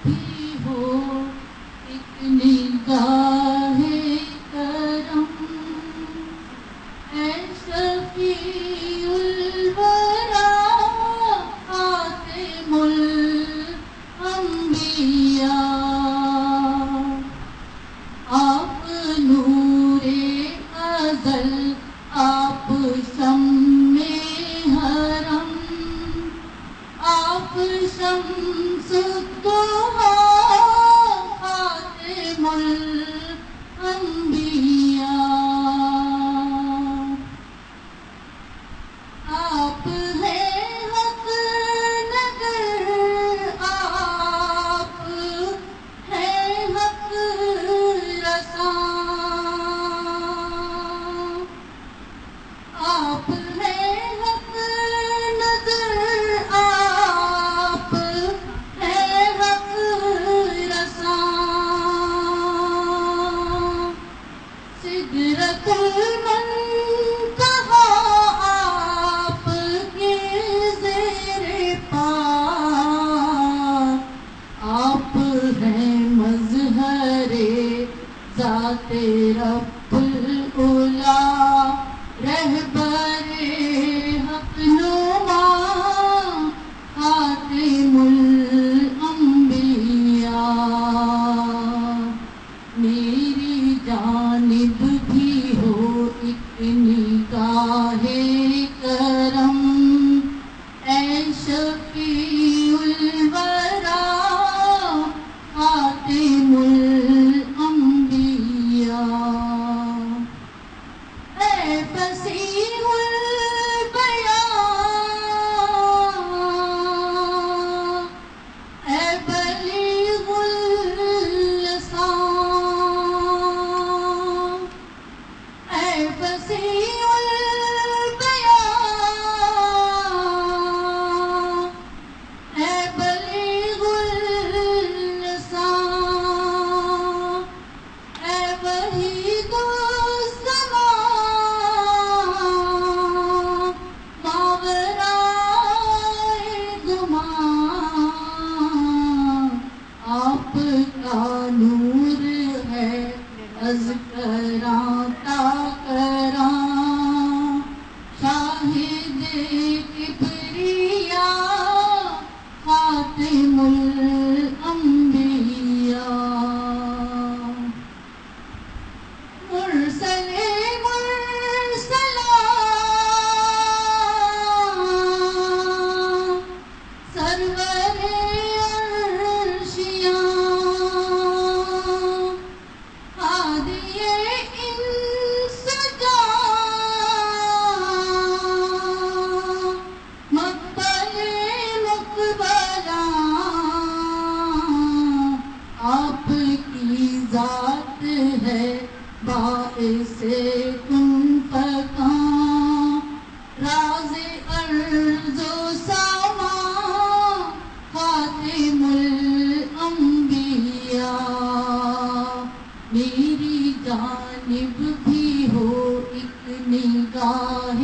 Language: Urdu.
بھی ہو ایک نگاہ کرم، اے شفیع الورا خاتم الانبیاء، آپ نور ازل، آپ شمع حرم، آپ شمس الضحیٰ خاتم الانبیاء، آپ ہیں حق نگر، آپ ہیں حق رساں، آپ ہیں حق نظر، آپ ہیں حق رساں، سدرۃ المنتہیٰ آپ کے زیر پا، آپ ہیں مظہر ذات رب العلا، رہبر حق نما خاتم الانبیاء، میری جانب بھی ہو ایک نگاہ کرم، اے شفیع الورا خاتم الانبیاء، اے فصیح البیان، اے بلیغ اللسان، اے فصیح البیان، اے بلیغ اللسان، اے وحید الزمان، ماورائے گمان، آپ کا نور ہے از کراں تا کراں، شاہد کبریا خاتم الانبیاء، مرسل مرسلان، سرور عرشیان، ہادی انس جان، مقبل مقبلان، آپ کی ذات ہے باعث کن فکاں، راز ارض و سماں خاتم الانبیاء، میری جانب بھی ہو ایک نگاہ